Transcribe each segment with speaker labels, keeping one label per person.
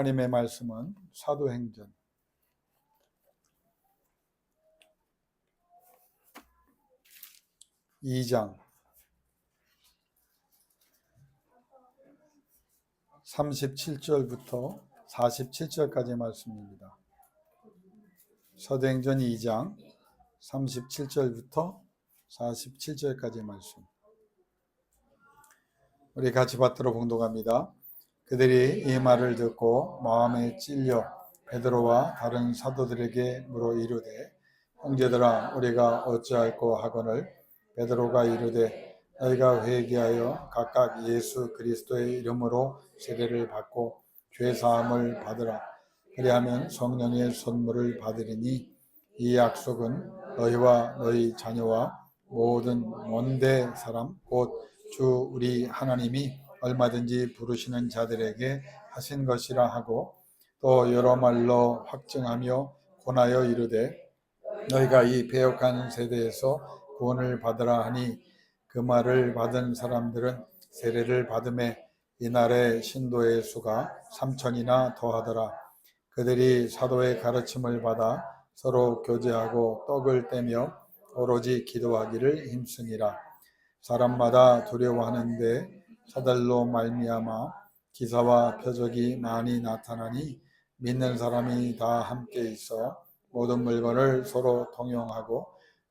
Speaker 1: 하나님의 말씀은 사도행전 2장 37절부터 47절까지의 말씀입니다. 사도행전 2장 37절부터 47절까지의 말씀. 우리 같이 받들어 봉독합니다. 그들이 이 말을 듣고 마음에 찔려 베드로와 다른 사도들에게 물어 이르되, 형제들아, 우리가 어찌할꼬 하거늘. 베드로가 이르되, 너희가 회개하여 각각 예수 그리스도의 이름으로 세례를 받고 죄 사함을 받으라. 그리하면 성령의 선물을 받으리니 이 약속은 너희와 너희 자녀와 모든 먼데 사람 곧 주 우리 하나님이 얼마든지 부르시는 자들에게 하신 것이라 하고, 또 여러 말로 확증하며 권하여 이르되, 너희가 이 배역한 세대에서 구원을 받으라 하니, 그 말을 받은 사람들은 세례를 받음에 이날의 신도의 수가 3,000이나 더하더라. 그들이 사도의 가르침을 받아 서로 교제하고 떡을 떼며 오로지 기도하기를 힘쓰니라. 사람마다 두려워하는데 사달로 말미암아 기사와 표적이 많이 나타나니, 믿는 사람이 다 함께 있어 모든 물건을 서로 통용하고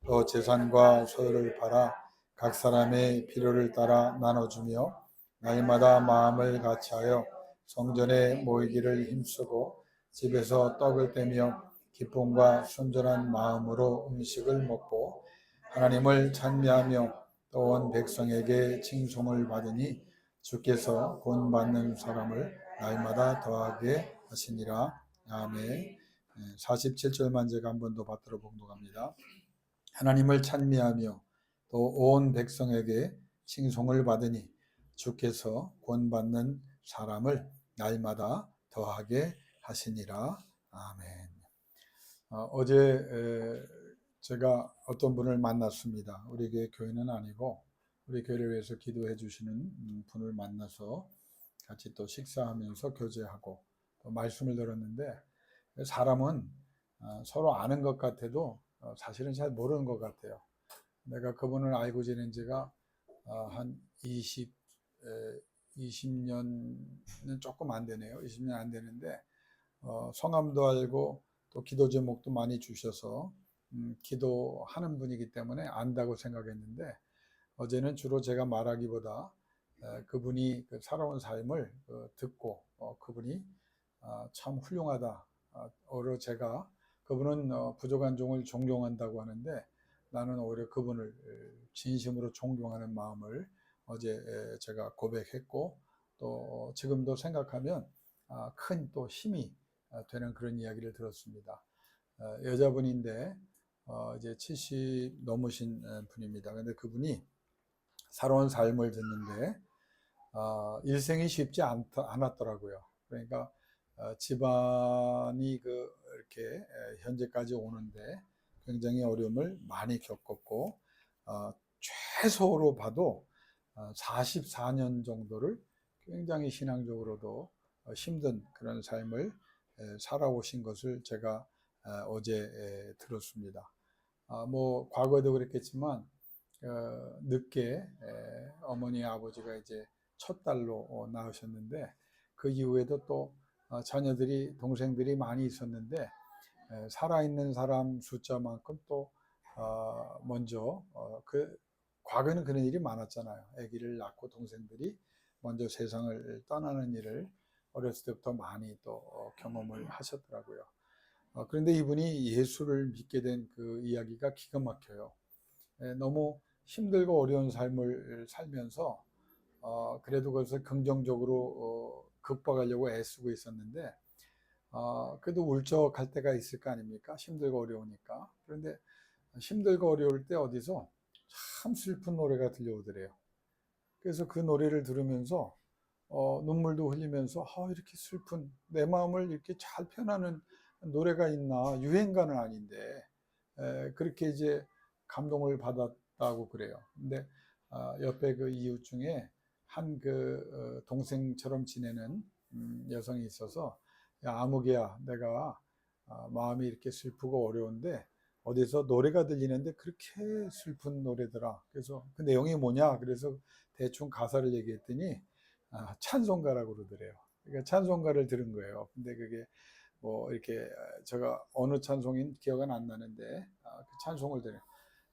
Speaker 1: 또 재산과 소유를 팔아 각 사람의 필요를 따라 나눠주며 날마다 마음을 같이하여 성전에 모이기를 힘쓰고 집에서 떡을 떼며 기쁨과 순전한 마음으로 음식을 먹고 하나님을 찬미하며 또 온 백성에게 칭송을 받으니, 주께서 구원받는 사람을 날마다 더하게 하시니라. 아멘. 47절만 제가 한 번 더 받들어 봉독합니다. 하나님을 찬미하며 또 온 백성에게 칭송을 받으니 주께서 구원받는 사람을 날마다 더하게 하시니라. 아멘. 어제 제가 어떤 분을 만났습니다. 우리 교회는 아니고 우리 교회를 위해서 기도해 주시는 분을 만나서 같이 또 식사하면서 교제하고 또 말씀을 들었는데, 사람은 서로 아는 것 같아도 사실은 잘 모르는 것 같아요. 내가 그분을 알고 지낸 지가 한 20년은 조금 안 되네요. 20년 안 되는데 성함도 알고 또 기도 제목도 많이 주셔서 기도하는 분이기 때문에 안다고 생각했는데, 어제는 주로 제가 말하기보다 그분이 그 살아온 삶을 듣고 그분이 참 훌륭하다. 오히려 제가 그분은 부족한 종을 존경한다고 하는데, 나는 오히려 그분을 진심으로 존경하는 마음을 어제 제가 고백했고, 또 지금도 생각하면 큰 또 힘이 되는 그런 이야기를 들었습니다. 여자분인데 이제 70 넘으신 분입니다. 근데 그분이 살아온 삶을 듣는데 일생이 쉽지 않았더라고요. 그러니까 집안이 이렇게 현재까지 오는데 굉장히 어려움을 많이 겪었고, 최소로 봐도 44년 정도를 굉장히 신앙적으로도 힘든 그런 삶을 살아오신 것을 제가 어제 들었습니다. 뭐 과거에도 그랬겠지만 늦게 어머니 아버지가 이제 첫 딸로 낳으셨는데, 그 이후에도 또 자녀들이 동생들이 많이 있었는데 살아있는 사람 숫자만큼 또 먼저 그 과거에는 그런 일이 많았잖아요. 아기를 낳고 동생들이 먼저 세상을 떠나는 일을 어렸을 때부터 많이 또 경험을 하셨더라고요. 그런데 이분이 예수를 믿게 된 그 이야기가 기가 막혀요. 너무 힘들고 어려운 삶을 살면서 그래도 그것을 긍정적으로 극복하려고 애쓰고 있었는데, 그래도 울적할 때가 있을 거 아닙니까? 힘들고 어려우니까. 그런데 힘들고 어려울 때 어디서 참 슬픈 노래가 들려오더래요. 그래서 그 노래를 들으면서 눈물도 흘리면서 이렇게 슬픈 내 마음을 이렇게 잘 표현하는 노래가 있나, 유행가는 아닌데 그렇게 이제 감동을 받았다고 그래요. 근데 옆에 그 이웃 중에 한 동생처럼 지내는 여성이 있어서 야, 아무개야, 내가 마음이 이렇게 슬프고 어려운데 어디서 노래가 들리는데 그렇게 슬픈 노래더라. 그래서 그 내용이 뭐냐? 그래서 대충 가사를 얘기했더니 찬송가라고 그러더래요. 그러니까 찬송가를 들은 거예요. 근데 그게 뭐 이렇게 제가 어느 찬송인 기억은 안 나는데 그 찬송을 들어요.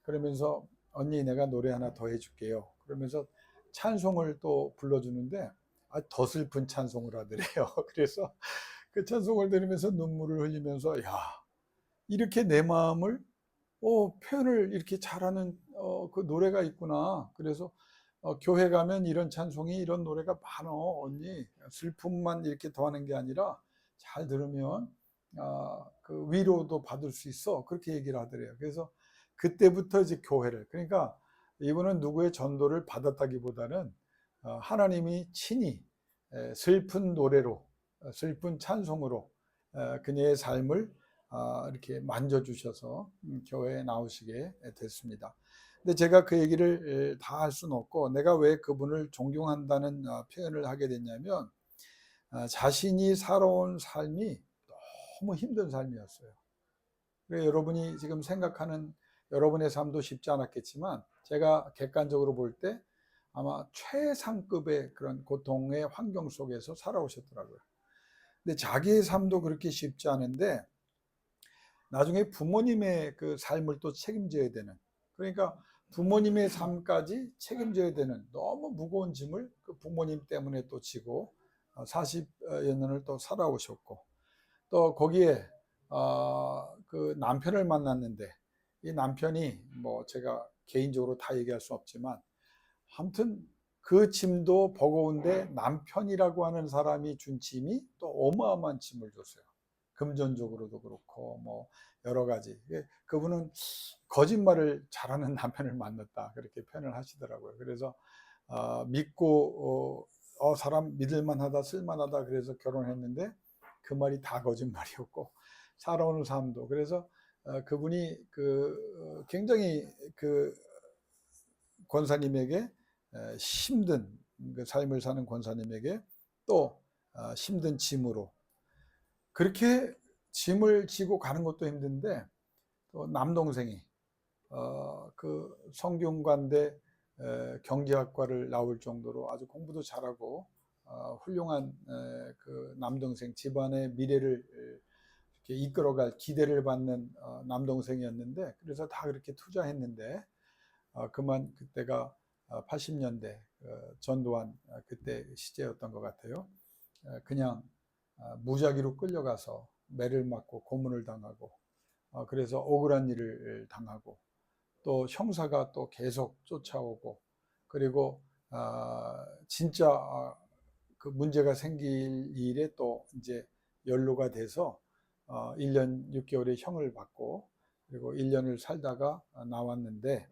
Speaker 1: 그러면서 언니 내가 노래 하나 더 해줄게요. 그러면서 찬송을 또 불러주는데 더 슬픈 찬송을 하더래요. 그래서 그 찬송을 들으면서 눈물을 흘리면서 야 이렇게 내 마음을 표현을 이렇게 잘하는 그 노래가 있구나. 그래서 교회 가면 이런 찬송이 이런 노래가 많어 언니. 슬픔만 이렇게 더하는 게 아니라 잘 들으면 그 위로도 받을 수 있어. 그렇게 얘기를 하더래요. 그래서 그때부터 이제 교회를 그러니까 이분은 누구의 전도를 받았다기보다는 하나님이 친히 슬픈 노래로 슬픈 찬송으로 그녀의 삶을 이렇게 만져주셔서 교회에 나오시게 됐습니다. 근데 제가 그 얘기를 다 할 수는 없고 내가 왜 그분을 존경한다는 표현을 하게 됐냐면 자신이 살아온 삶이 너무 힘든 삶이었어요. 그래서 여러분이 지금 생각하는 여러분의 삶도 쉽지 않았겠지만 제가 객관적으로 볼 때 아마 최상급의 그런 고통의 환경 속에서 살아오셨더라고요. 근데 자기의 삶도 그렇게 쉽지 않은데 나중에 부모님의 그 삶을 또 책임져야 되는 그러니까 부모님의 삶까지 책임져야 되는 너무 무거운 짐을 그 부모님 때문에 또 지고 40여 년을 또 살아오셨고 또 거기에 그 남편을 만났는데 이 남편이 뭐 제가 개인적으로 다 얘기할 수 없지만 아무튼 그 짐도 버거운데 남편이라고 하는 사람이 준 짐이 또 어마어마한 짐을 줬어요. 금전적으로도 그렇고 뭐 여러 가지. 그분은 거짓말을 잘하는 남편을 만났다 그렇게 표현을 하시더라고요. 그래서 믿고 사람 믿을만하다 쓸만하다 그래서 결혼했는데 그 말이 다 거짓말이었고 살아오는 삶도 그래서 그분이 굉장히 그 권사님에게 힘든 그 삶을 사는 권사님에게 또 힘든 짐으로 그렇게 짐을 지고 가는 것도 힘든데 또 남동생이 그 성균관대 경제학과를 나올 정도로 아주 공부도 잘하고 훌륭한 그 남동생 집안의 미래를 이렇게 이끌어갈 기대를 받는 남동생이었는데 그래서 다 그렇게 투자했는데 그만 그때가 80년대 전두환 그때 시제였던 것 같아요. 그냥 무작위로 끌려가서 매를 맞고 고문을 당하고 그래서 억울한 일을 당하고 또 형사가 또 계속 쫓아오고 그리고 진짜 그 문제가 생길 일에 또 이제 연루가 돼서 1년 6개월의 형을 받고 그리고 1년을 살다가 나왔는데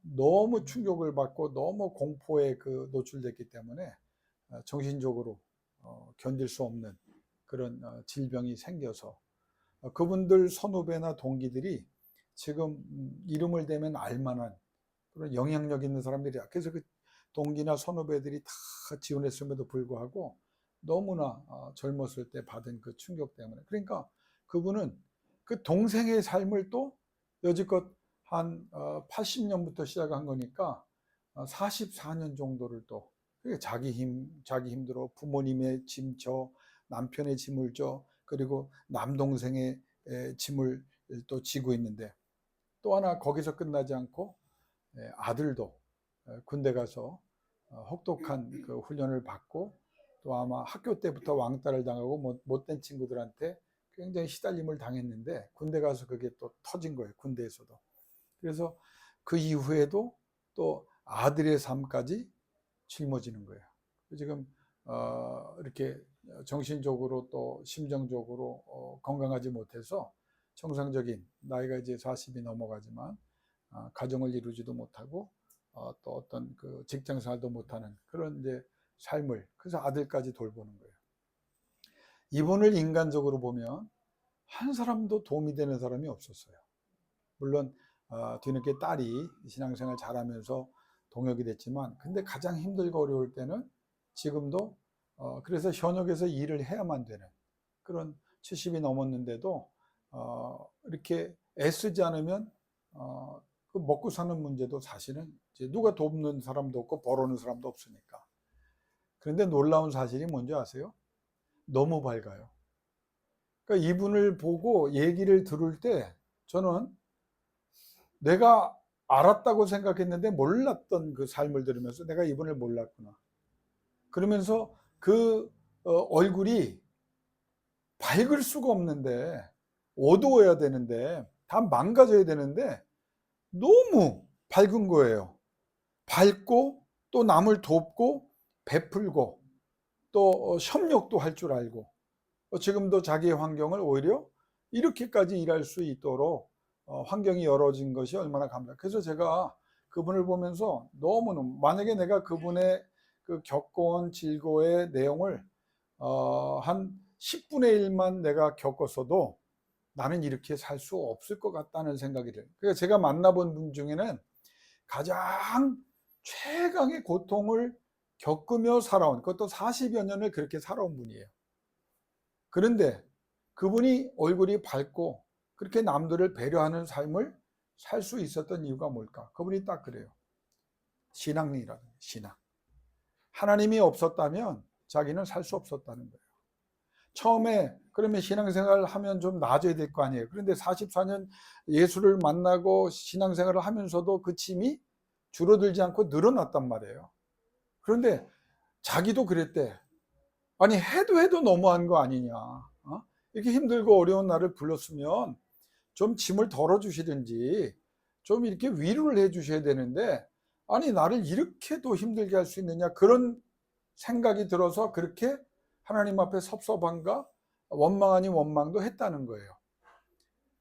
Speaker 1: 너무 충격을 받고 너무 공포에 그 노출됐기 때문에 정신적으로 견딜 수 없는 그런 질병이 생겨서 그분들 선후배나 동기들이 지금 이름을 대면 알만한 그런 영향력 있는 사람들이야. 그래서 그 동기나 선후배들이 다 지원했음에도 불구하고 너무나 젊었을 때 받은 그 충격 때문에 그러니까 그분은 그 동생의 삶을 또 여지껏 한 80년부터 시작한 거니까 44년 정도를 또 자기 힘들어 부모님의 짐 져 남편의 짐을 져 그리고 남동생의 짐을 또 지고 있는데 또 하나 거기서 끝나지 않고 아들도 군대 가서 혹독한 그 훈련을 받고 또 아마 학교 때부터 왕따를 당하고 못된 친구들한테 굉장히 시달림을 당했는데 군대 가서 그게 또 터진 거예요. 군대에서도. 그래서 그 이후에도 또 아들의 삶까지 짊어지는 거예요. 지금 이렇게 정신적으로 또 심정적으로 건강하지 못해서 정상적인 나이가 이제 40이 넘어가지만 가정을 이루지도 못하고 또 어떤 그 직장 생활도 못하는 그런 이제 삶을 그래서 아들까지 돌보는 거예요. 이분을 인간적으로 보면 한 사람도 도움이 되는 사람이 없었어요. 물론 뒤늦게 딸이 신앙생활 잘하면서 동역이 됐지만 근데 가장 힘들고 어려울 때는 지금도 그래서 현역에서 일을 해야만 되는 그런 70이 넘었는데도 이렇게 애쓰지 않으면 그 먹고 사는 문제도 사실은 이제 누가 돕는 사람도 없고 벌어오는 사람도 없으니까. 그런데 놀라운 사실이 뭔지 아세요? 너무 밝아요. 그러니까 이분을 보고 얘기를 들을 때 저는 내가 알았다고 생각했는데 몰랐던 그 삶을 들으면서 내가 이분을 몰랐구나. 그러면서 그 얼굴이 밝을 수가 없는데, 어두워야 되는데, 다 망가져야 되는데 너무 밝은 거예요. 밝고 또 남을 돕고 베풀고 또 협력도 할 줄 알고 지금도 자기의 환경을 오히려 이렇게까지 일할 수 있도록 환경이 열어진 것이 얼마나 감사해요. 그래서 제가 그분을 보면서 너무너무, 만약에 내가 그분의 그 겪어온 질고의 내용을 한 10분의 1만 내가 겪었어도 나는 이렇게 살 수 없을 것 같다는 생각이 들어요. 그러니까 제가 만나본 분 중에는 가장 최강의 고통을 겪으며 살아온, 그것도 40여 년을 그렇게 살아온 분이에요. 그런데 그분이 얼굴이 밝고 그렇게 남들을 배려하는 삶을 살 수 있었던 이유가 뭘까? 그분이 딱 그래요. 신앙이라는 거예요. 신앙. 하나님이 없었다면 자기는 살 수 없었다는 거예요. 처음에 그러면 신앙생활을 하면 좀 나아져야 될 거 아니에요. 그런데 44년 예수를 만나고 신앙생활을 하면서도 그 짐이 줄어들지 않고 늘어났단 말이에요. 그런데 자기도 그랬대. 아니 해도 너무한 거 아니냐. 이렇게 힘들고 어려운 나를 불렀으면 좀 짐을 덜어주시든지 좀 이렇게 위로를 해주셔야 되는데, 아니 나를 이렇게도 힘들게 할 수 있느냐, 그런 생각이 들어서 그렇게 하나님 앞에 섭섭함과 원망 아닌 원망도 했다는 거예요.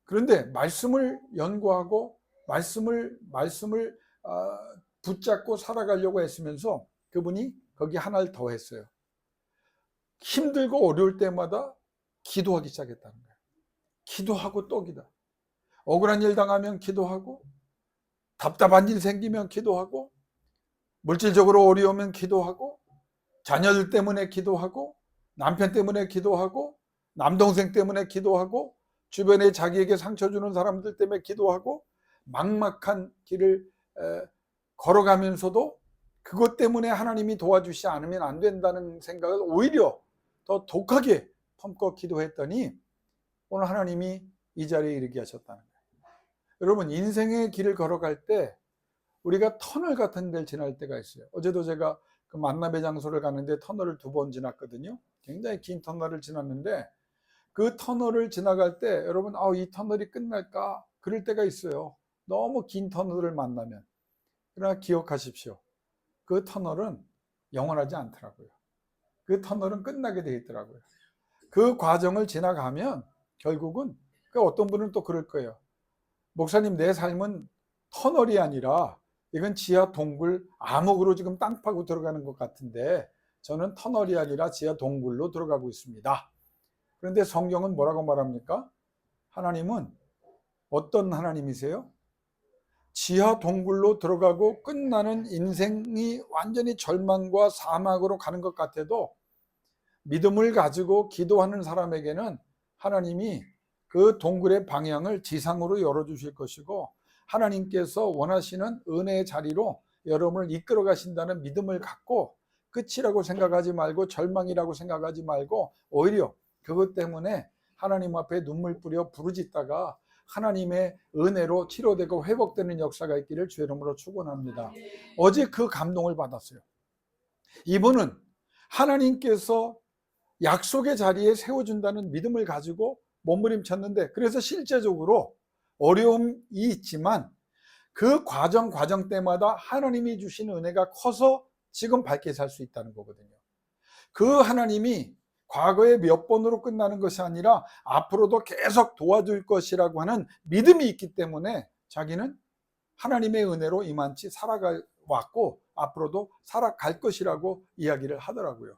Speaker 1: 그런데 말씀을 연구하고 말씀을 붙잡고 살아가려고 했으면서 그분이 거기 하나를 더 했어요. 힘들고 어려울 때마다 기도하기 시작했다는 거예요. 기도하고 또 기도. 억울한 일 당하면 기도하고, 답답한 일 생기면 기도하고, 물질적으로 어려우면 기도하고, 자녀들 때문에 기도하고, 남편 때문에 기도하고, 남동생 때문에 기도하고, 주변에 자기에게 상처 주는 사람들 때문에 기도하고, 막막한 길을 걸어가면서도 그것 때문에 하나님이 도와주시지 않으면 안 된다는 생각을 오히려 더 독하게 품고 기도했더니 오늘 하나님이 이 자리에 이르게 하셨다는 거예요. 여러분, 인생의 길을 걸어갈 때 우리가 터널 같은 데를 지날 때가 있어요. 어제도 제가 그 만남의 장소를 갔는데 터널을 2번 지났거든요. 굉장히 긴 터널을 지났는데 그 터널을 지나갈 때 여러분, 이 터널이 끝날까? 그럴 때가 있어요. 너무 긴 터널을 만나면. 그러나 기억하십시오. 그 터널은 영원하지 않더라고요. 그 터널은 끝나게 되어 있더라고요. 그 과정을 지나가면 결국은 어떤 분은 또 그럴 거예요. 목사님, 내 삶은 터널이 아니라 이건 지하 동굴 암흑으로 지금 땅 파고 들어가는 것 같은데 저는 터널이 아니라 지하 동굴로 들어가고 있습니다. 그런데 성경은 뭐라고 말합니까? 하나님은 어떤 하나님이세요? 지하 동굴로 들어가고 끝나는 인생이 완전히 절망과 사막으로 가는 것 같아도 믿음을 가지고 기도하는 사람에게는 하나님이 그 동굴의 방향을 지상으로 열어주실 것이고, 하나님께서 원하시는 은혜의 자리로 여러분을 이끌어 가신다는 믿음을 갖고 끝이라고 생각하지 말고 절망이라고 생각하지 말고 오히려 그것 때문에 하나님 앞에 눈물 뿌려 부르짖다가 하나님의 은혜로 치료되고 회복되는 역사가 있기를 주의 이름으로 축원합니다. 어제 그 감동을 받았어요. 이분은 하나님께서 약속의 자리에 세워준다는 믿음을 가지고 몸부림쳤는데, 그래서 실제적으로 어려움이 있지만 그 과정 때마다 하나님이 주신 은혜가 커서 지금 밝게 살 수 있다는 거거든요. 그 하나님이 과거에 몇 번으로 끝나는 것이 아니라 앞으로도 계속 도와줄 것이라고 하는 믿음이 있기 때문에 자기는 하나님의 은혜로 이만치 살아왔고 앞으로도 살아갈 것이라고 이야기를 하더라고요.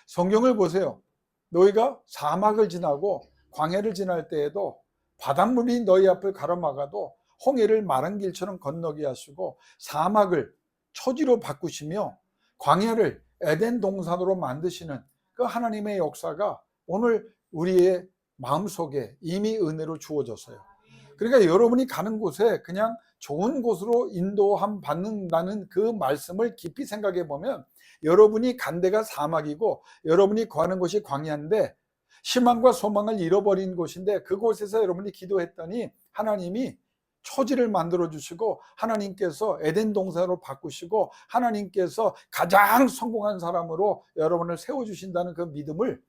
Speaker 1: 성경을 보세요. 너희가 사막을 지나고 광야를 지날 때에도 바닷물이 너희 앞을 가로막아도 홍해를 마른 길처럼 건너게 하시고 사막을 초지로 바꾸시며 광야를 에덴 동산으로 만드시는 그 하나님의 역사가 오늘 우리의 마음속에 이미 은혜로 주어졌어요. 그러니까 여러분이 가는 곳에 그냥 좋은 곳으로 인도함 받는다는 그 말씀을 깊이 생각해 보면, 여러분이 간 데가 사막이고 여러분이 거하는 곳이 광야인데 희망과 소망을 잃어버린 곳인데, 그곳에서 여러분이 기도했더니 하나님이 초지를 만들어 주시고 하나님께서 에덴 동산으로 바꾸시고 하나님께서 가장 성공한 사람으로 여러분을 세워주신다는 그 믿음을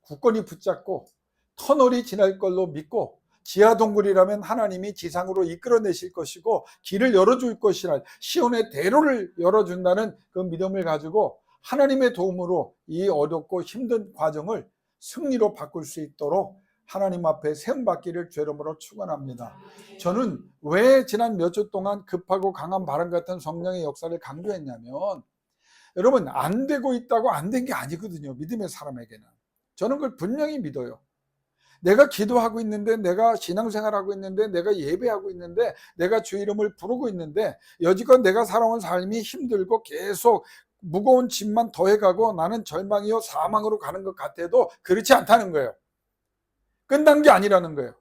Speaker 1: 굳건히 붙잡고 터널이 지날 걸로 믿고, 지하 동굴이라면 하나님이 지상으로 이끌어내실 것이고 길을 열어줄 것이라, 시온의 대로를 열어준다는 그 믿음을 가지고 하나님의 도움으로 이 어렵고 힘든 과정을 승리로 바꿀 수 있도록 하나님 앞에 세움받기를 주 이름으로 축원합니다. 저는 왜 지난 몇 주 동안 급하고 강한 바람 같은 성령의 역사를 강조했냐면, 여러분, 안 되고 있다고 안 된 게 아니거든요. 믿음의 사람에게는. 저는 그걸 분명히 믿어요. 내가 기도하고 있는데, 내가 신앙생활하고 있는데, 내가 예배하고 있는데, 내가 주 이름을 부르고 있는데, 여지껏 내가 살아온 삶이 힘들고 계속 무거운 짐만 더해가고 나는 절망이요 사망으로 가는 것 같아도 그렇지 않다는 거예요. 끝난 게 아니라는 거예요.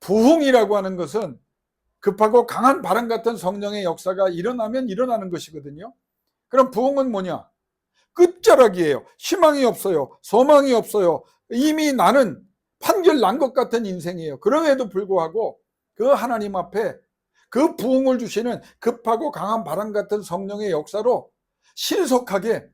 Speaker 1: 부흥이라고 하는 것은 급하고 강한 바람 같은 성령의 역사가 일어나면 일어나는 것이거든요. 그럼 부흥은 뭐냐? 끝자락이에요. 희망이 없어요. 소망이 없어요. 이미 나는 판결 난 것 같은 인생이에요. 그럼에도 불구하고 그 하나님 앞에 그 부흥을 주시는 급하고 강한 바람 같은 성령의 역사로 신속하게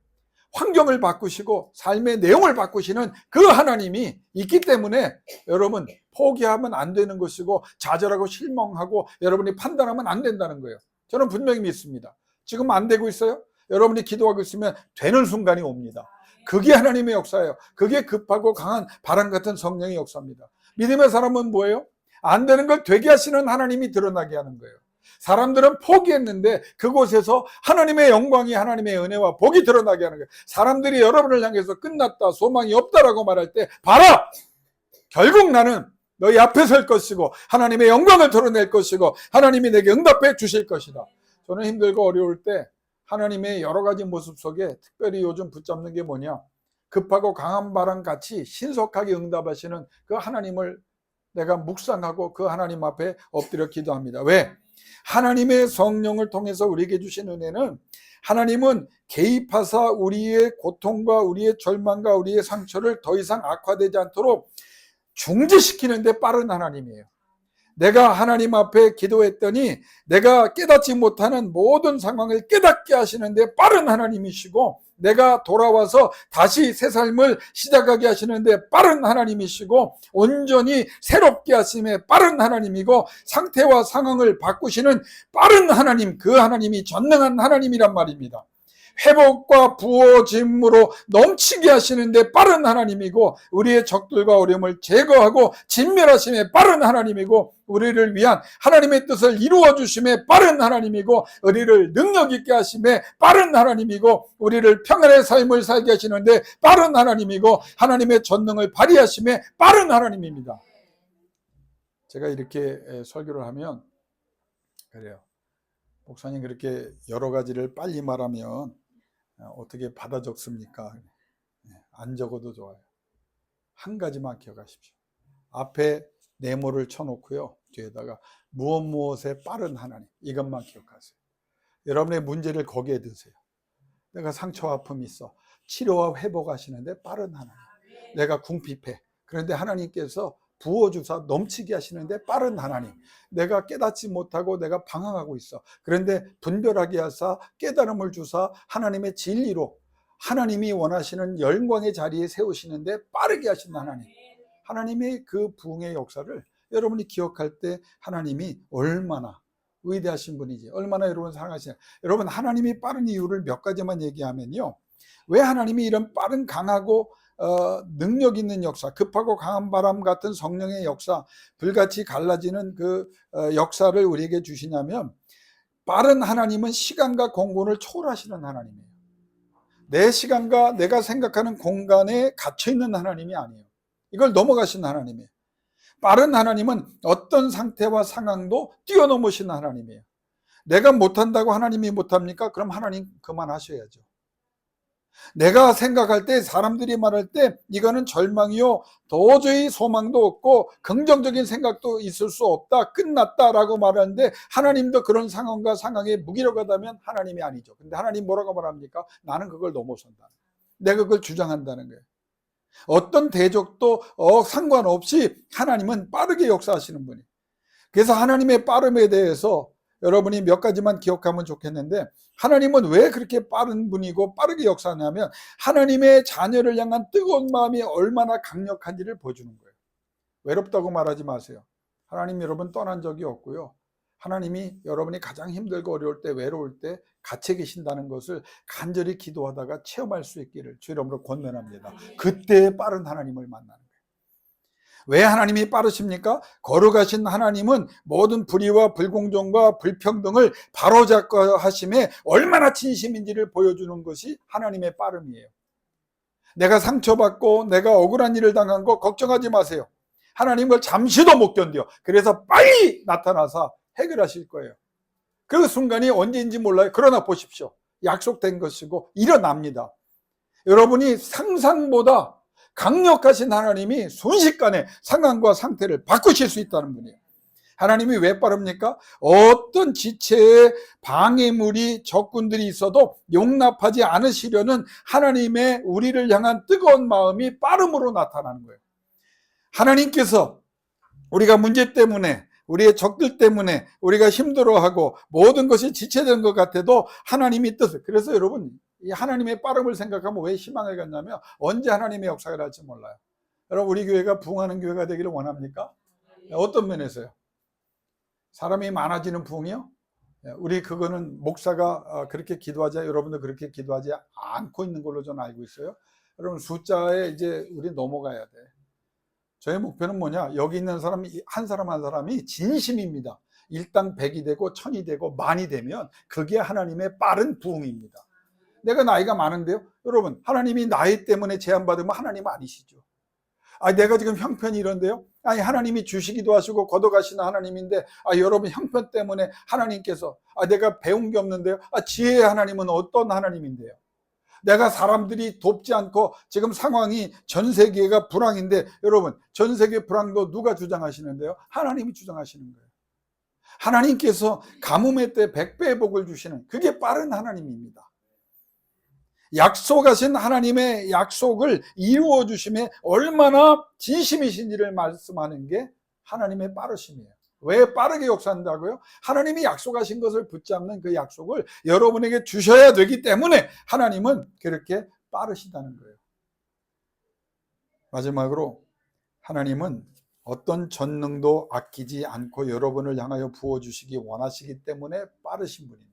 Speaker 1: 환경을 바꾸시고 삶의 내용을 바꾸시는 그 하나님이 있기 때문에 여러분, 포기하면 안 되는 것이고 좌절하고 실망하고 여러분이 판단하면 안 된다는 거예요. 저는 분명히 믿습니다. 지금 안 되고 있어요? 여러분이 기도하고 있으면 되는 순간이 옵니다. 그게 하나님의 역사예요. 그게 급하고 강한 바람 같은 성령의 역사입니다. 믿음의 사람은 뭐예요? 안 되는 걸 되게 하시는 하나님이 드러나게 하는 거예요. 사람들은 포기했는데 그곳에서 하나님의 영광이, 하나님의 은혜와 복이 드러나게 하는 거예요. 사람들이 여러분을 향해서 끝났다, 소망이 없다라고 말할 때, 봐라! 결국 나는 너희 앞에 설 것이고 하나님의 영광을 드러낼 것이고 하나님이 내게 응답해 주실 것이다. 저는 힘들고 어려울 때 하나님의 여러 가지 모습 속에 특별히 요즘 붙잡는 게 뭐냐? 급하고 강한 바람 같이 신속하게 응답하시는 그 하나님을 내가 묵상하고 그 하나님 앞에 엎드려 기도합니다. 왜? 하나님의 성령을 통해서 우리에게 주신 은혜는, 하나님은 개입하사 우리의 고통과 우리의 절망과 우리의 상처를 더 이상 악화되지 않도록 중지시키는 데 빠른 하나님이에요. 내가 하나님 앞에 기도했더니 내가 깨닫지 못하는 모든 상황을 깨닫게 하시는데 빠른 하나님이시고, 내가 돌아와서 다시 새 삶을 시작하게 하시는데 빠른 하나님이시고, 온전히 새롭게 하심에 빠른 하나님이고, 상태와 상황을 바꾸시는 빠른 하나님, 그 하나님이 전능한 하나님이란 말입니다. 회복과 부어짐으로 넘치게 하시는데 빠른 하나님이고, 우리의 적들과 어려움을 제거하고 진멸하심에 빠른 하나님이고, 우리를 위한 하나님의 뜻을 이루어 주심에 빠른 하나님이고, 우리를 능력 있게 하심에 빠른 하나님이고, 우리를 평안의 삶을 살게 하시는데 빠른 하나님이고, 하나님의 전능을 발휘하심에 빠른 하나님입니다. 제가 이렇게 설교를 하면 그래요. 목사님, 그렇게 여러 가지를 빨리 말하면 어떻게 받아 적습니까? 안 적어도 좋아요. 한 가지만 기억하십시오. 앞에 네모를 쳐놓고요, 뒤에다가 무엇에 빠른 하나님, 이것만 기억하세요. 여러분의 문제를 거기에 드세요. 내가 상처와 아픔이 있어, 치료와 회복하시는데 빠른 하나님. 내가 궁핍해, 그런데 하나님께서 부어주사 넘치게 하시는데 빠른 하나님. 내가 깨닫지 못하고 내가 방황하고 있어, 그런데 분별하게 하사 깨달음을 주사 하나님의 진리로 하나님이 원하시는 영광의 자리에 세우시는데 빠르게 하신 하나님. 하나님의 그 부흥의 역사를 여러분이 기억할 때 하나님이 얼마나 위대하신 분이지, 얼마나 여러분 사랑하시냐. 여러분, 하나님이 빠른 이유를 몇 가지만 얘기하면요, 왜 하나님이 이런 빠른 강하고 능력 있는 역사, 급하고 강한 바람 같은 성령의 역사, 불같이 갈라지는 그 역사를 우리에게 주시냐면, 빠른 하나님은 시간과 공간을 초월하시는 하나님이에요. 내 시간과 내가 생각하는 공간에 갇혀있는 하나님이 아니에요. 이걸 넘어가신 하나님이에요. 빠른 하나님은 어떤 상태와 상황도 뛰어넘으신 하나님이에요. 내가 못한다고 하나님이 못합니까? 그럼 하나님 그만하셔야죠. 내가 생각할 때, 사람들이 말할 때 이거는 절망이요, 도저히 소망도 없고 긍정적인 생각도 있을 수 없다, 끝났다라고 말하는데, 하나님도 그런 상황과 상황에 무기력하다면 하나님이 아니죠. 근데 하나님 뭐라고 말합니까? 나는 그걸 넘어선다. 내가 그걸 주장한다는 거예요. 어떤 대적도 상관없이 하나님은 빠르게 역사하시는 분이에요. 그래서 하나님의 빠름에 대해서 여러분이 몇 가지만 기억하면 좋겠는데, 하나님은 왜 그렇게 빠른 분이고 빠르게 역사하냐면 하나님의 자녀를 향한 뜨거운 마음이 얼마나 강력한지를 보여주는 거예요. 외롭다고 말하지 마세요. 하나님 여러분 떠난 적이 없고요. 하나님이 여러분이 가장 힘들고 어려울 때, 외로울 때 같이 계신다는 것을 간절히 기도하다가 체험할 수 있기를 주 이름으로 권면합니다. 그때 빠른 하나님을 만나는 거예요. 왜 하나님이 빠르십니까? 거룩하신 하나님은 모든 불의와 불공정과 불평등을 바로잡고 하심에 얼마나 진심인지를 보여주는 것이 하나님의 빠름이에요. 내가 상처받고 내가 억울한 일을 당한 거 걱정하지 마세요. 하나님을 잠시도 못 견뎌요. 그래서 빨리 나타나서 해결하실 거예요. 그 순간이 언제인지 몰라요. 그러나 보십시오. 약속된 것이고 일어납니다. 여러분이 상상보다 강력하신 하나님이 순식간에 상황과 상태를 바꾸실 수 있다는 분이에요. 하나님이 왜 빠릅니까? 어떤 지체의 방해물이, 적군들이 있어도 용납하지 않으시려는 하나님의 우리를 향한 뜨거운 마음이 빠름으로 나타나는 거예요. 하나님께서 우리가 문제 때문에, 우리의 적들 때문에 우리가 힘들어하고 모든 것이 지체된 것 같아도 하나님이 뜻을, 그래서 여러분 이 하나님의 빠름을 생각하면 왜 희망을 갖냐면 언제 하나님의 역사가 날지 몰라요. 여러분 우리 교회가 부흥하는 교회가 되기를 원합니까? 어떤 면에서요? 사람이 많아지는 부흥이요? 우리 그거는 목사가 그렇게 기도하지, 여러분도 그렇게 기도하지 않고 있는 걸로 저는 알고 있어요. 여러분 숫자에 이제 우리 넘어가야 돼. 저의 목표는 뭐냐? 여기 있는 사람 한 사람 한 사람이 진심입니다. 일당 100이 되고 1000이 되고 만이 되면 그게 하나님의 빠른 부흥입니다. 내가 나이가 많은데요, 여러분 하나님이 나이 때문에 제한받으면 하나님 아니시죠. 내가 지금 형편이 이런데요, 아니 하나님이 주시기도 하시고 걷어가시는 하나님인데, 여러분 형편 때문에 하나님께서 내가 배운 게 없는데요, 지혜의 하나님은 어떤 하나님인데요? 내가 사람들이 돕지 않고 지금 상황이 전 세계가 불황인데, 여러분 전 세계 불황도 누가 주장하시는데요? 하나님이 주장하시는 거예요. 하나님께서 가뭄의 때 100배의 복을 주시는, 그게 빠른 하나님입니다. 약속하신 하나님의 약속을 이루어 주심에 얼마나 진심이신지를 말씀하는 게 하나님의 빠르심이에요. 왜 빠르게 역사한다고요? 하나님이 약속하신 것을 붙잡는 그 약속을 여러분에게 주셔야 되기 때문에 하나님은 그렇게 빠르시다는 거예요. 마지막으로 하나님은 어떤 전능도 아끼지 않고 여러분을 향하여 부어주시기 원하시기 때문에 빠르신 분입니다.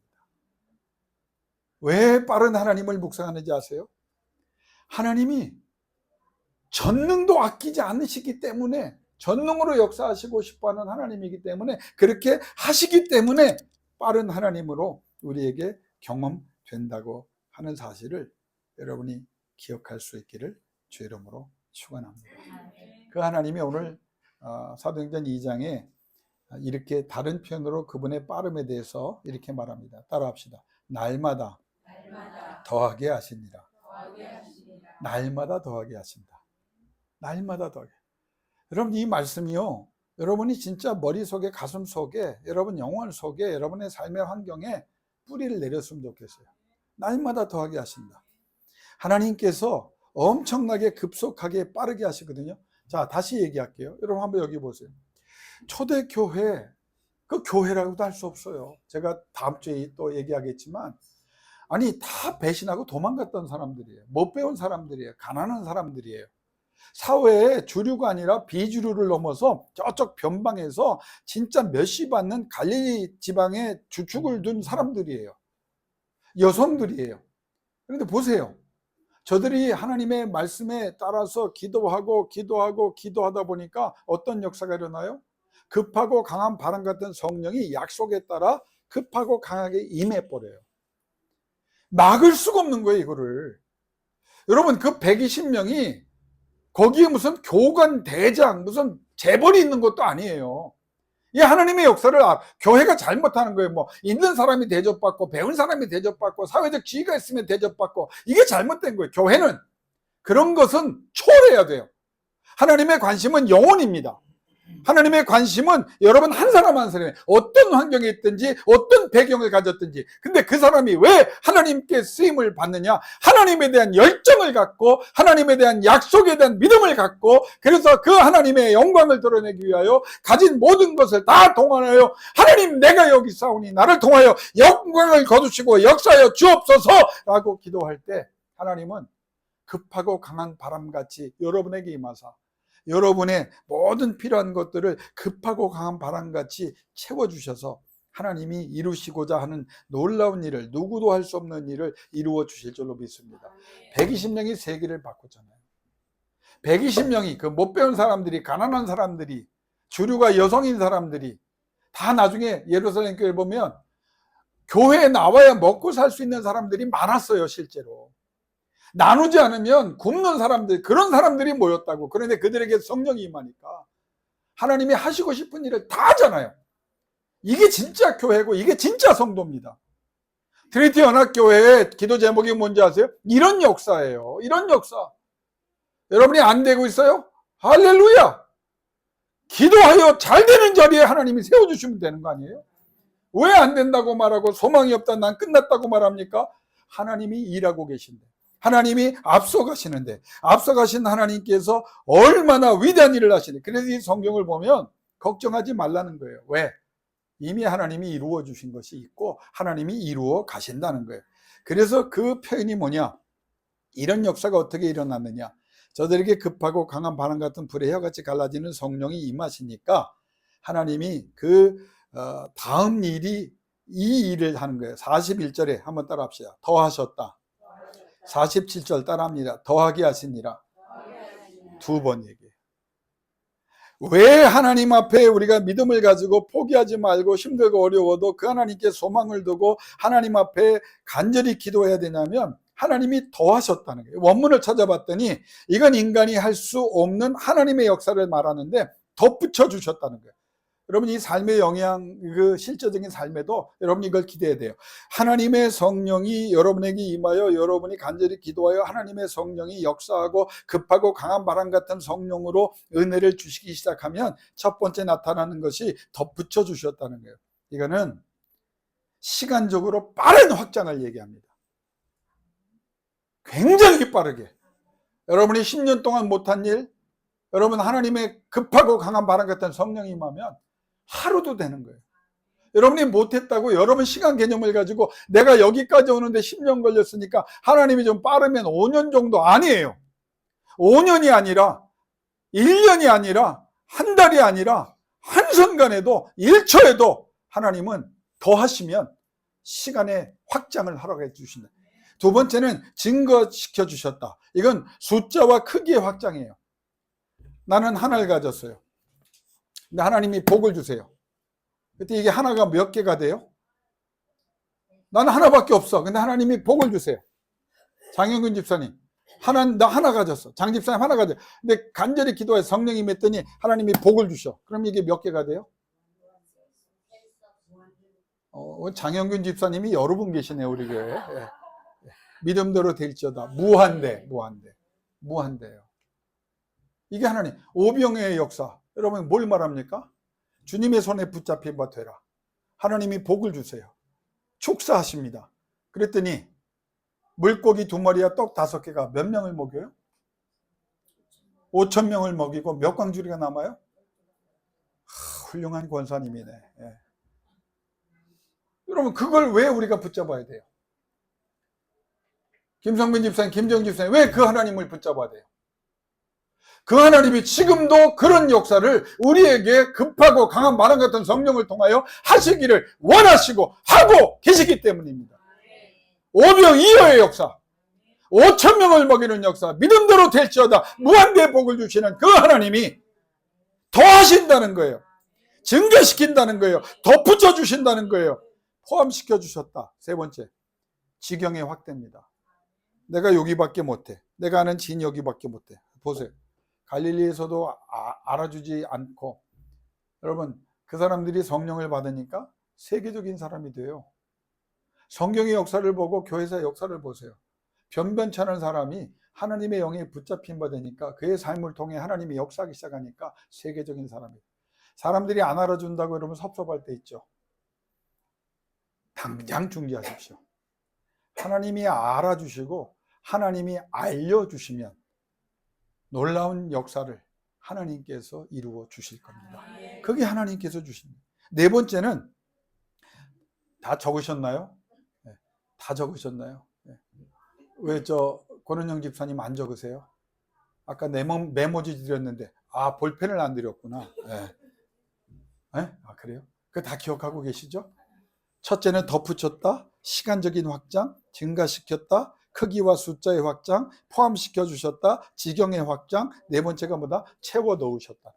Speaker 1: 왜 빠른 하나님을 묵상하는지 아세요? 하나님이 전능도 아끼지 않으시기 때문에, 전능으로 역사하시고 싶어하는 하나님이기 때문에, 그렇게 하시기 때문에 빠른 하나님으로 우리에게 경험된다고 하는 사실을 여러분이 기억할 수 있기를 주 이름으로 축원합니다. 그 하나님이 오늘 사도행전 2장에 이렇게 다른 표현으로 그분의 빠름에 대해서 이렇게 말합니다. 따라합시다. 날마다 더하게 하시니라. 날마다 더하게 하신다. 날마다 더하게. 여러분 이 말씀이요, 여러분이 진짜 머릿속에, 가슴 속에, 여러분 영혼 속에, 여러분의 삶의 환경에 뿌리를 내렸으면 좋겠어요. 날마다 더하게 하신다. 하나님께서 엄청나게 급속하게 빠르게 하시거든요. 자, 다시 얘기할게요. 여러분 한번 여기 보세요. 초대교회, 그 교회라고도 할 수 없어요. 제가 다음 주에 또 얘기하겠지만, 다 배신하고 도망갔던 사람들이에요. 못 배운 사람들이에요. 가난한 사람들이에요. 사회의 주류가 아니라 비주류를 넘어서 저쪽 변방에서 진짜 멸시 받는 갈릴리 지방에 주축을 둔 사람들이에요. 여성들이에요. 그런데 보세요. 저들이 하나님의 말씀에 따라서 기도하다 보니까 어떤 역사가 일어나요? 급하고 강한 바람 같은 성령이 약속에 따라 급하고 강하게 임해버려요. 막을 수가 없는 거예요, 이거를. 여러분, 그 120명이 거기에 무슨 교관 대장, 무슨 재벌이 있는 것도 아니에요. 이 하나님의 역사를 교회가 잘못하는 거예요. 뭐 있는 사람이 대접받고 배운 사람이 대접받고 사회적 지위가 있으면 대접받고, 이게 잘못된 거예요. 교회는 그런 것은 초월해야 돼요. 하나님의 관심은 영혼입니다. 하나님의 관심은 여러분 한 사람 한 사람이 어떤 환경에 있든지 어떤 배경을 가졌든지, 근데 그 사람이 왜 하나님께 쓰임을 받느냐, 하나님에 대한 열정을 갖고 하나님에 대한 약속에 대한 믿음을 갖고, 그래서 그 하나님의 영광을 드러내기 위하여 가진 모든 것을 다 동원하여 하나님 내가 여기 있사오니 나를 통하여 영광을 거두시고 역사하여 주옵소서 라고 기도할 때, 하나님은 급하고 강한 바람같이 여러분에게 임하사 여러분의 모든 필요한 것들을 급하고 강한 바람같이 채워주셔서 하나님이 이루시고자 하는 놀라운 일을, 누구도 할 수 없는 일을 이루어 주실 줄로 믿습니다. 120명이 세계를 바꿨잖아요. 120명이 그 못 배운 사람들이, 가난한 사람들이, 주류가 여성인 사람들이 다 나중에 예루살렘 교회 보면 교회에 나와야 먹고 살 수 있는 사람들이 많았어요. 실제로 나누지 않으면 굶는 사람들, 그런 사람들이 모였다고. 그런데 그들에게 성령이 임하니까 하나님이 하시고 싶은 일을 다 하잖아요. 이게 진짜 교회고 이게 진짜 성도입니다. 트리니티 연합교회의 기도 제목이 뭔지 아세요? 이런 역사예요. 이런 역사. 여러분이 안 되고 있어요? 할렐루야! 기도하여 잘 되는 자리에 하나님이 세워주시면 되는 거 아니에요? 왜 안 된다고 말하고 소망이 없다, 난 끝났다고 말합니까? 하나님이 일하고 계신데, 하나님이 앞서가시는데, 앞서가신 하나님께서 얼마나 위대한 일을 하시는데, 그래서 이 성경을 보면 걱정하지 말라는 거예요. 왜? 이미 하나님이 이루어 주신 것이 있고 하나님이 이루어 가신다는 거예요. 그래서 그 표현이 뭐냐, 이런 역사가 어떻게 일어났느냐, 저들에게 급하고 강한 바람 같은 불의 혀같이 갈라지는 성령이 임하시니까 하나님이 그 다음 일이 이 일을 하는 거예요. 41절에 한번 따라 합시다. 더하셨다. 47절 따라합니다. 더하게 하시니라. 두 번 얘기해요. 왜 하나님 앞에 우리가 믿음을 가지고 포기하지 말고 힘들고 어려워도 그 하나님께 소망을 두고 하나님 앞에 간절히 기도해야 되냐면, 하나님이 더하셨다는 거예요. 원문을 찾아봤더니 이건 인간이 할 수 없는 하나님의 역사를 말하는데 덧붙여 주셨다는 거예요. 여러분, 이 삶의 영향, 그 실제적인 삶에도 여러분이 이걸 기대해야 돼요. 하나님의 성령이 여러분에게 임하여 여러분이 간절히 기도하여 하나님의 성령이 역사하고 급하고 강한 바람 같은 성령으로 은혜를 주시기 시작하면 첫 번째 나타나는 것이 덧붙여 주셨다는 거예요. 이거는 시간적으로 빠른 확장을 얘기합니다. 굉장히 빠르게. 여러분이 10년 동안 못한 일, 여러분 하나님의 급하고 강한 바람 같은 성령이 임하면 하루도 되는 거예요. 여러분이 못했다고 여러분 시간 개념을 가지고 내가 여기까지 오는데 10년 걸렸으니까 하나님이 좀 빠르면 5년 정도, 아니에요. 5년이 아니라 1년이 아니라 한 달이 아니라 한순간에도 1초에도 하나님은 더 하시면 시간의 확장을 허락해 주신다. 두 번째는 증거시켜 주셨다. 이건 숫자와 크기의 확장이에요. 나는 하나를 가졌어요. 근데 하나님이 복을 주세요. 그때 이게 하나가 몇 개가 돼요? 나는 하나밖에 없어. 근데 하나님이 복을 주세요. 장영근 집사님, 나 하나 가졌어. 장 집사님 하나 가졌어. 근데 간절히 기도해 성령이 맺더니 하나님이 복을 주셔. 그럼 이게 몇 개가 돼요? 장영근 집사님이 여러 분 계시네요, 우리 교회에. 예. 믿음대로 될지어다. 무한대요. 이게 하나님 오병의 역사. 여러분 뭘 말합니까? 주님의 손에 붙잡힌 바 되라. 하나님이 복을 주세요. 축사하십니다. 그랬더니 물고기 2마리와 떡 5개가 몇 명을 먹여요? 5,000명을 먹이고 몇 광주리가 남아요? 훌륭한 권사님이네. 예. 여러분 그걸 왜 우리가 붙잡아야 돼요? 김성근 집사님, 김정 집사님, 왜 그 하나님을 붙잡아야 돼요? 그 하나님이 지금도 그런 역사를 우리에게 급하고 강한 바람 같은 성령을 통하여 하시기를 원하시고 하고 계시기 때문입니다. 오병이어의 역사, 5,000명을 먹이는 역사, 믿음대로 될지어다 무한대의 복을 주시는 그 하나님이 더 하신다는 거예요. 증거시킨다는 거예요. 덧붙여 주신다는 거예요. 포함시켜 주셨다. 세 번째, 지경의 확대입니다. 내가 여기밖에 못해. 내가 아는 지인 여기밖에 못해. 보세요. 갈릴리에서도 알아주지 않고, 여러분 그 사람들이 성령을 받으니까 세계적인 사람이 돼요. 성경의 역사를 보고 교회사의 역사를 보세요. 변변찮은 사람이 하나님의 영에 붙잡힌 바 되니까 그의 삶을 통해 하나님이 역사하기 시작하니까 세계적인 사람이 돼요. 사람들이 안 알아준다고 이러면 섭섭할 때 있죠. 당장 중지하십시오. 하나님이 알아주시고 하나님이 알려주시면 놀라운 역사를 하나님께서 이루어 주실 겁니다. 그게 하나님께서 주십니다. 네 번째는 다 적으셨나요? 네, 다 적으셨나요? 네. 왜 권은영 집사님 안 적으세요? 아까 메모지 드렸는데 볼펜을 안 드렸구나. 네. 네? 그래요? 그거 다 기억하고 계시죠? 첫째는 덧붙였다, 시간적인 확장, 증가시켰다, 크기와 숫자의 확장, 포함시켜 주셨다, 지경의 확장. 네 번째가 뭐다? 채워 넣으셨다.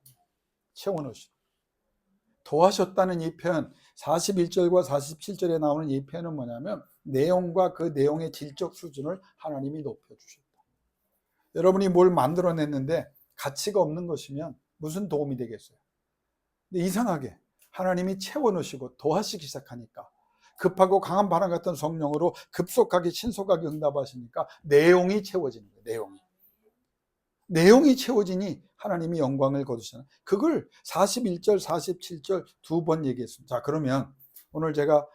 Speaker 1: 채워 넣으셨다. 더하셨다는 이 표현, 41절과 47절에 나오는 이 표현은 뭐냐면 내용과 그 내용의 질적 수준을 하나님이 높여주셨다. 여러분이 뭘 만들어냈는데 가치가 없는 것이면 무슨 도움이 되겠어요? 근데 이상하게 하나님이 채워 넣으시고 더하시기 시작하니까 급하고 강한 바람 같은 성령으로 급속하게 신속하게 응답하시니까 내용이 채워지는 거예요. 내용이 채워지니 하나님이 영광을 거두시는, 그걸 41절 47절 두 번 얘기했습니다. 자, 그러면 오늘 제가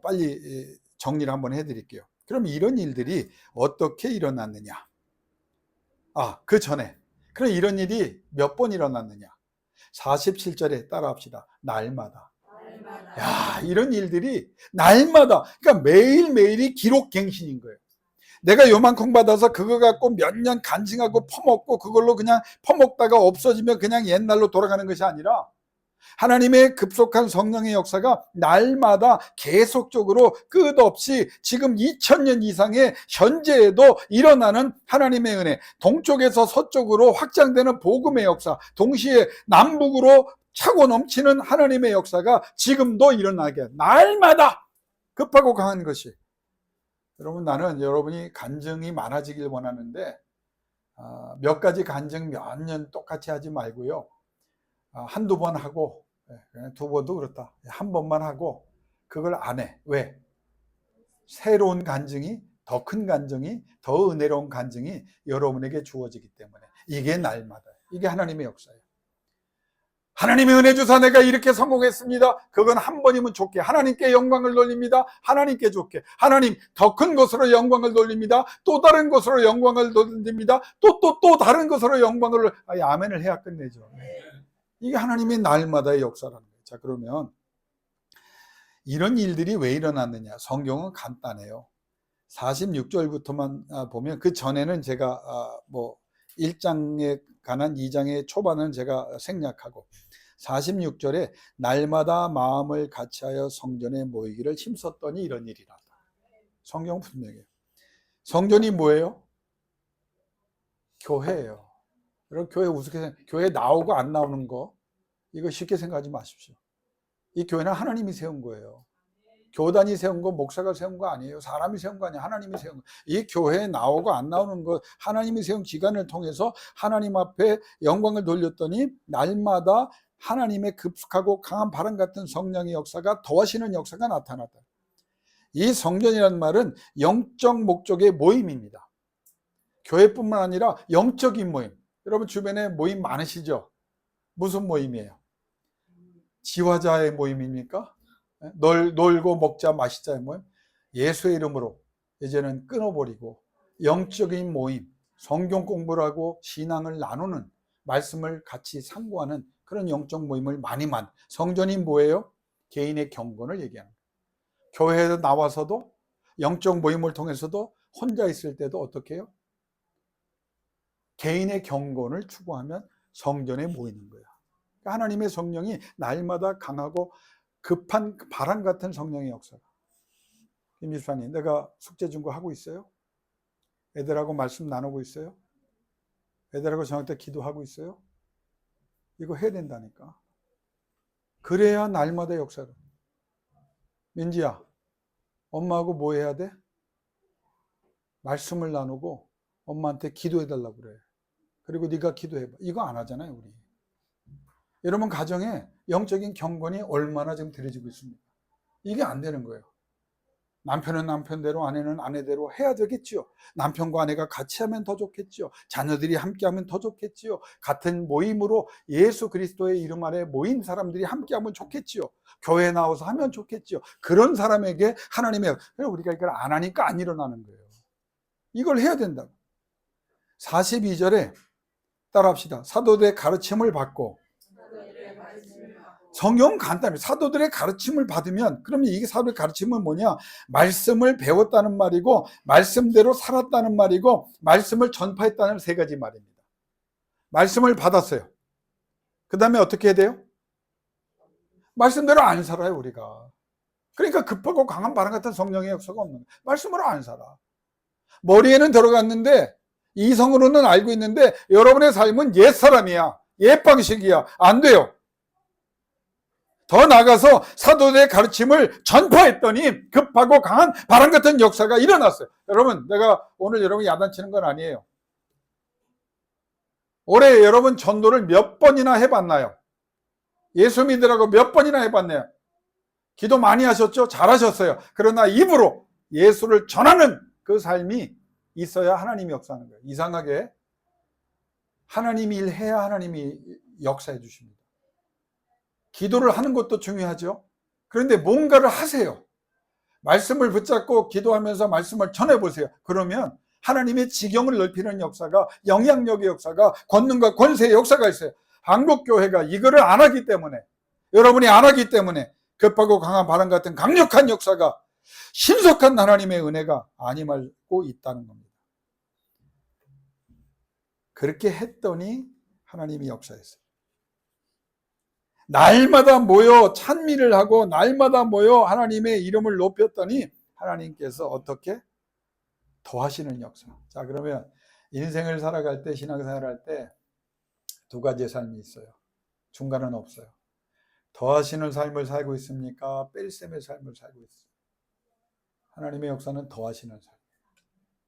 Speaker 1: 빨리 정리를 한번 해드릴게요. 그럼 이런 일들이 어떻게 일어났느냐? 그 전에 그럼 이런 일이 몇 번 일어났느냐? 47절에 따라합시다. 날마다. 야, 이런 일들이 날마다, 그러니까 매일매일이 기록갱신인 거예요. 내가 요만큼 받아서 그거 갖고 몇 년 간증하고 퍼먹고 그걸로 그냥 퍼먹다가 없어지면 그냥 옛날로 돌아가는 것이 아니라 하나님의 급속한 성령의 역사가 날마다 계속적으로 끝없이 지금 2000년 이상의 현재에도 일어나는 하나님의 은혜, 동쪽에서 서쪽으로 확장되는 복음의 역사, 동시에 남북으로 차고 넘치는 하나님의 역사가 지금도 일어나게 날마다 급하고 강한 것이. 여러분, 나는 여러분이 간증이 많아지길 원하는데 몇 가지 간증 몇 년 똑같이 하지 말고요, 한두 번 하고, 두 번도 그렇다, 한 번만 하고 그걸 안 해. 왜? 새로운 간증이, 더 큰 간증이, 더 은혜로운 간증이 여러분에게 주어지기 때문에 이게 날마다, 이게 하나님의 역사예요. 하나님의 은혜 주사 내가 이렇게 성공했습니다. 그건 한 번이면 좋게 하나님께 영광을 돌립니다. 하나님께 좋게 하나님 더 큰 것으로 영광을 돌립니다. 또 다른 것으로 영광을 돌립니다. 또 다른 것으로 영광을, 아멘을 해야 끝내죠. 이게 하나님의 날마다의 역사라는 거예요. 자, 그러면 이런 일들이 왜 일어났느냐? 성경은 간단해요. 46절부터만 보면, 그 전에는 제가 1장에 관한 2장의 초반은 제가 생략하고 46절에 날마다 마음을 같이하여 성전에 모이기를 힘썼더니 이런 일이 났다. 성경 분명해요. 성전이 뭐예요? 교회예요. 여러분, 교회 우습게 교회 나오고 안 나오는 거 이거 쉽게 생각하지 마십시오. 이 교회는 하나님이 세운 거예요. 교단이 세운 거, 목사가 세운 거 아니에요. 사람이 세운 거 아니에요. 하나님이 세운 거. 이 교회에 나오고 안 나오는 거 하나님이 세운 기간을 통해서 하나님 앞에 영광을 돌렸더니 날마다 하나님의 급속하고 강한 바람 같은 성령의 역사가, 더하시는 역사가 나타났다. 이 성전이라는 말은 영적 목적의 모임입니다. 교회뿐만 아니라 영적인 모임. 여러분 주변에 모임 많으시죠? 무슨 모임이에요? 지화자의 모임입니까? 놀고 먹자 마시자의 모임? 예수의 이름으로 이제는 끊어버리고 영적인 모임, 성경 공부를 하고 신앙을 나누는, 말씀을 같이 상고하는 그런 영적 모임을 성전이 뭐예요? 개인의 경건을 얘기하는 거예요. 교회에 나와서도 영적 모임을 통해서도 혼자 있을 때도 어떻게 해요? 개인의 경건을 추구하면 성전에 모이는 거예요. 하나님의 성령이 날마다 강하고 급한 바람 같은 성령의 역사가. 김 집사님, 내가 숙제 준 거 하고 있어요? 애들하고 말씀 나누고 있어요? 애들하고 저녁 때 기도하고 있어요? 이거 해야 된다니까. 그래야 날마다 역사가. 민지야, 엄마하고 뭐 해야 돼? 말씀을 나누고 엄마한테 기도해 달라고 그래. 그리고 네가 기도해봐. 이거 안 하잖아요, 우리. 여러분 가정에 영적인 경건이 얼마나 지금 들여지고 있습니까? 이게 안 되는 거예요. 남편은 남편대로, 아내는 아내대로 해야 되겠지요. 남편과 아내가 같이 하면 더 좋겠지요. 자녀들이 함께 하면 더 좋겠지요. 같은 모임으로 예수 그리스도의 이름 아래 모인 사람들이 함께 하면 좋겠지요. 교회 나와서 하면 좋겠지요. 그런 사람에게 하나님의, 우리가 이걸 안 하니까 안 일어나는 거예요. 이걸 해야 된다고. 42절에 따라합시다. 사도들의 가르침을 받고, 성경은 간단해요. 사도들의 가르침을 받으면, 그러면 이게 사도의 가르침은 뭐냐? 말씀을 배웠다는 말이고, 말씀대로 살았다는 말이고, 말씀을 전파했다는 세 가지 말입니다. 말씀을 받았어요. 그 다음에 어떻게 해야 돼요? 말씀대로 안 살아요, 우리가. 그러니까 급하고 강한 바람 같은 성령의 역사가 없는 거예요. 말씀으로 안 살아. 머리에는 들어갔는데, 이성으로는 알고 있는데, 여러분의 삶은 옛사람이야. 옛 방식이야. 안 돼요. 더 나아가서 사도들의 가르침을 전파했더니 급하고 강한 바람 같은 역사가 일어났어요. 여러분, 내가 오늘 여러분 야단치는 건 아니에요. 올해 여러분 전도를 몇 번이나 해봤나요? 예수 믿으라고 몇 번이나 해봤나요? 기도 많이 하셨죠? 잘하셨어요. 그러나 입으로 예수를 전하는 그 삶이 있어야 하나님이 역사하는 거예요. 이상하게 하나님이 일해야 하나님이 역사해 주십니다. 기도를 하는 것도 중요하죠. 그런데 뭔가를 하세요. 말씀을 붙잡고 기도하면서 말씀을 전해보세요. 그러면 하나님의 지경을 넓히는 역사가, 영향력의 역사가, 권능과 권세의 역사가 있어요. 한국교회가 이거를 안 하기 때문에, 여러분이 안 하기 때문에 급하고 강한 바람 같은 강력한 역사가, 신속한 하나님의 은혜가 안 임하고 있다는 겁니다. 그렇게 했더니 하나님이 역사했어요. 날마다 모여 찬미를 하고 날마다 모여 하나님의 이름을 높였더니 하나님께서 어떻게 더하시는 역사. 자, 그러면 인생을 살아갈 때, 신앙생활할 때 두 가지의 삶이 있어요. 중간은 없어요. 더하시는 삶을 살고 있습니까? 뺄셈의 삶을 살고 있어요. 하나님의 역사는 더하시는 삶.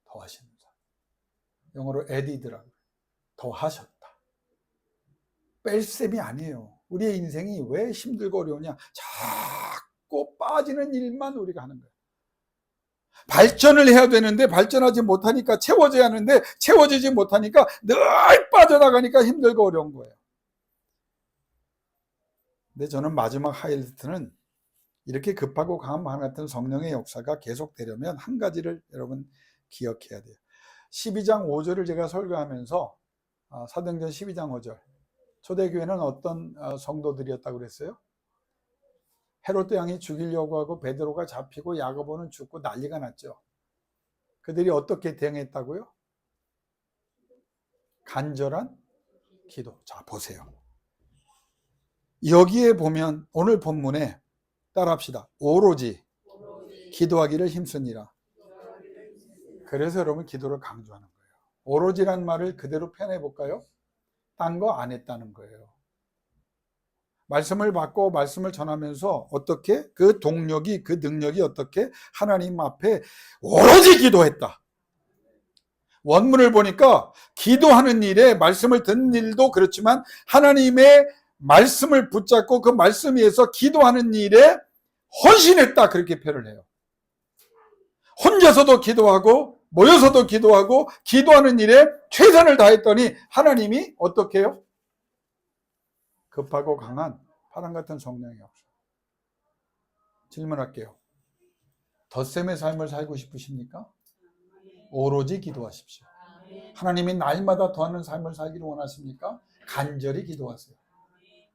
Speaker 1: 더하시는 삶. 영어로 added라고. 더하셨다. 뺄셈이 아니에요. 우리의 인생이 왜 힘들고 어려우냐? 자꾸 빠지는 일만 우리가 하는 거예요. 발전을 해야 되는데 발전하지 못하니까, 채워져야 하는데 채워지지 못하니까 늘 빠져나가니까 힘들고 어려운 거예요. 근데 저는 마지막 하이라이트는 이렇게 급하고 강한 바람 같은 성령의 역사가 계속되려면 한 가지를 여러분 기억해야 돼요. 12장 5절을 제가 설교하면서, 사도행전 12장 5절, 초대교회는 어떤 성도들이었다고 그랬어요? 헤롯 왕이 죽이려고 하고 베드로가 잡히고 야고보는 죽고 난리가 났죠. 그들이 어떻게 대응했다고요? 간절한 기도. 자, 보세요. 여기에 보면 오늘 본문에 따라합시다. 오로지 기도하기를 힘쓰니라. 그래서 여러분 기도를 강조하는 거예요. 오로지란 말을 그대로 표현해 볼까요? 딴 거 안 했다는 거예요. 말씀을 받고 말씀을 전하면서 어떻게 그 동력이, 그 능력이 어떻게 하나님 앞에 오로지 기도했다. 원문을 보니까 기도하는 일에, 말씀을 듣는 일도 그렇지만 하나님의 말씀을 붙잡고 그 말씀 위에서 기도하는 일에 헌신했다, 그렇게 표현을 해요. 혼자서도 기도하고 모여서도 기도하고 기도하는 일에 최선을 다했더니 하나님이 어떻게 해요? 급하고 강한 바람 같은 성령이 없어. 질문할게요. 덧셈의 삶을 살고 싶으십니까? 오로지 기도하십시오. 하나님이 날마다 더하는 삶을 살기를 원하십니까? 간절히 기도하세요.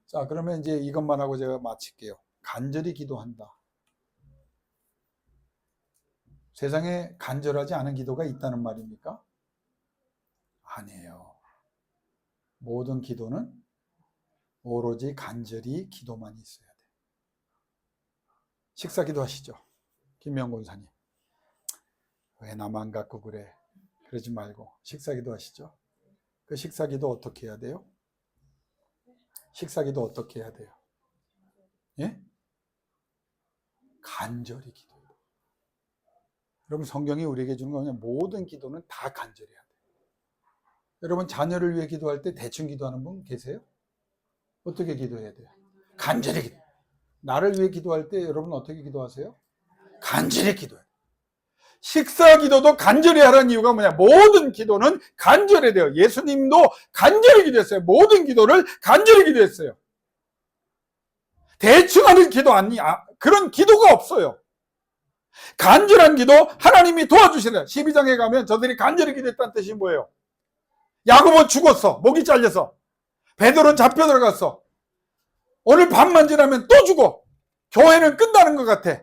Speaker 1: 자, 그러면 이제 이것만 하고 제가 마칠게요. 간절히 기도한다. 세상에 간절하지 않은 기도가 있다는 말입니까? 아니에요. 모든 기도는 오로지 간절히 기도만 있어야 돼. 식사 기도하시죠. 김명 권사님. 왜 나만 갖고 그래? 그러지 말고 식사 기도하시죠. 그 식사 기도 어떻게 해야 돼요? 식사 기도 어떻게 해야 돼요? 예? 간절히 기도해요. 여러분, 성경이 우리에게 주는 거는 모든 기도는 다 간절해야 돼요. 여러분, 자녀를 위해 기도할 때 대충 기도하는 분 계세요? 어떻게 기도해야 돼요? 간절히 기도. 나를 위해 기도할 때 여러분 어떻게 기도하세요? 간절히 기도해요. 식사 기도도 간절히 하라는 이유가 뭐냐? 모든 기도는 간절히 돼요. 예수님도 간절히 기도했어요. 모든 기도를 간절히 기도했어요. 대충 하는 기도 그런 기도가 없어요. 간절한 기도 하나님이 도와주시네요. 12장에 가면 저들이 간절히 기도했다는 뜻이 뭐예요? 야고보 죽었어. 목이 잘려서. 베드로는 잡혀 들어갔어. 오늘 밤만 지나면 또 죽어. 교회는 끝나는 것 같아.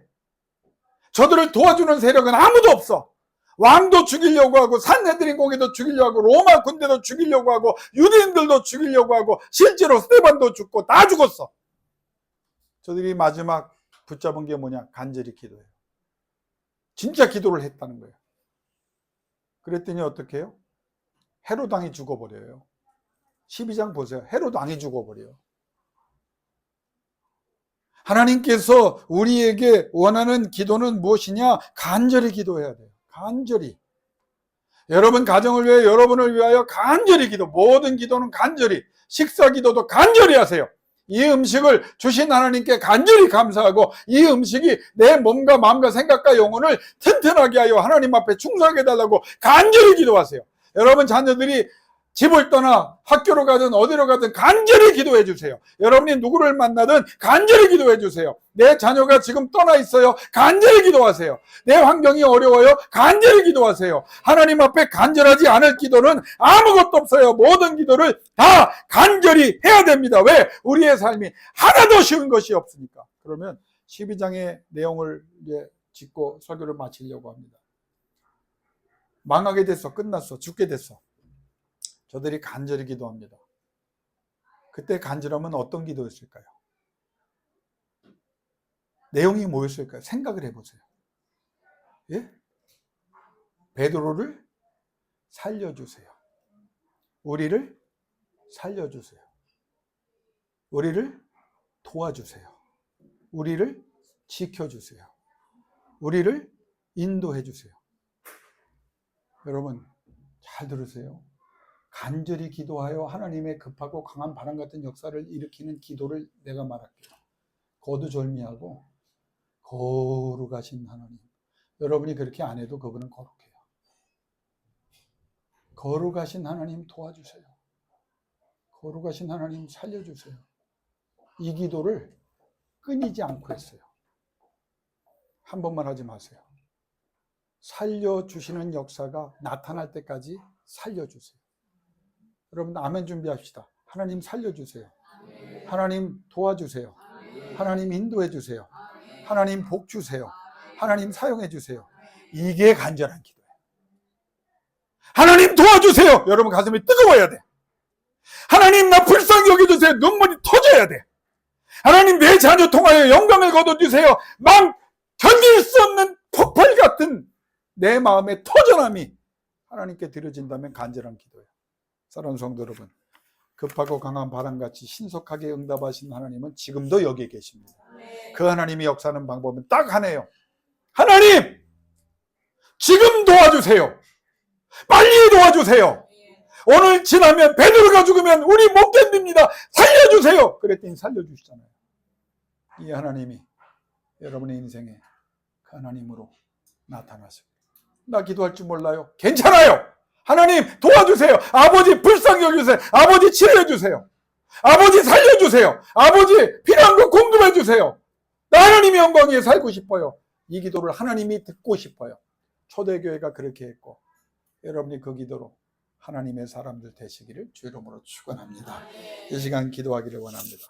Speaker 1: 저들을 도와주는 세력은 아무도 없어. 왕도 죽이려고 하고 산헤드린 공회도 죽이려고 하고 로마 군대도 죽이려고 하고 유대인들도 죽이려고 하고 실제로 스데반도 죽고 다 죽었어. 저들이 마지막 붙잡은 게 뭐냐? 간절히 기도해요. 진짜 기도를 했다는 거예요. 그랬더니 어떻게 해요? 헤롯 왕이 죽어버려요. 12장 보세요. 헤롯 왕이 죽어버려요. 하나님께서 우리에게 원하는 기도는 무엇이냐? 간절히 기도해야 돼요. 간절히. 여러분 가정을 위해 여러분을 위하여 간절히 기도. 모든 기도는 간절히. 식사 기도도 간절히 하세요. 이 음식을 주신 하나님께 간절히 감사하고 이 음식이 내 몸과 마음과 생각과 영혼을 튼튼하게 하여 하나님 앞에 충성하게 해달라고 간절히 기도하세요. 여러분 자녀들이 집을 떠나 학교로 가든 어디로 가든 간절히 기도해 주세요. 여러분이 누구를 만나든 간절히 기도해 주세요. 내 자녀가 지금 떠나 있어요. 간절히 기도하세요. 내 환경이 어려워요. 간절히 기도하세요. 하나님 앞에 간절하지 않을 기도는 아무것도 없어요. 모든 기도를 다 간절히 해야 됩니다. 왜? 우리의 삶이 하나도 쉬운 것이 없으니까. 그러면 12장의 내용을 이제 짚고 설교를 마치려고 합니다. 망하게 됐어. 끝났어. 죽게 됐어. 저들이 간절히 기도합니다. 그때 간절함은 어떤 기도였을까요? 내용이 뭐였을까요? 생각을 해보세요. 예? 베드로를 살려주세요. 우리를 살려주세요. 우리를 도와주세요. 우리를 지켜주세요. 우리를 인도해주세요. 여러분 잘 들으세요. 간절히 기도하여 하나님의 급하고 강한 바람 같은 역사를 일으키는 기도를 내가 말할게요. 거두절미하고 거룩하신 하나님. 여러분이 그렇게 안 해도 그분은 거룩해요. 거룩하신 하나님 도와주세요. 거룩하신 하나님 살려주세요. 이 기도를 끊이지 않고 했어요. 한 번만 하지 마세요. 살려주시는 역사가 나타날 때까지 살려주세요. 여러분 아멘 준비합시다. 하나님 살려주세요. 하나님 도와주세요. 하나님 인도해 주세요. 하나님 복 주세요. 하나님 사용해 주세요. 이게 간절한 기도예요. 하나님 도와주세요. 여러분 가슴이 뜨거워야 돼. 하나님 나 불쌍히 여겨주세요. 눈물이 터져야 돼. 하나님 내 자녀 통하여 영광을 거둬주세요. 막 견딜 수 없는 폭발 같은 내 마음의 터전함이 하나님께 드려진다면 간절한 기도예요. 사랑하는 성도 여러분, 급하고 강한 바람같이 신속하게 응답하신 하나님은 지금도 여기 계십니다. 그 하나님이 역사하는 방법은 딱 하나예요. 하나님! 지금 도와주세요. 빨리 도와주세요. 오늘 지나면 베드로가 죽으면 우리 못 견딥니다. 살려주세요. 그랬더니 살려주시잖아요. 이 하나님이 여러분의 인생에 그 하나님으로 나타나십니다. 나 기도할 줄 몰라요. 괜찮아요. 하나님 도와주세요. 아버지 불쌍히 여겨주세요. 아버지 치료해 주세요. 아버지 살려주세요. 아버지 필요한 거 공급해 주세요. 나 하나님의 영광 위에 살고 싶어요. 이 기도를 하나님이 듣고 싶어요. 초대교회가 그렇게 했고 여러분이 그 기도로 하나님의 사람들 되시기를 주 이름으로 축원합니다. 이 시간 기도하기를 원합니다.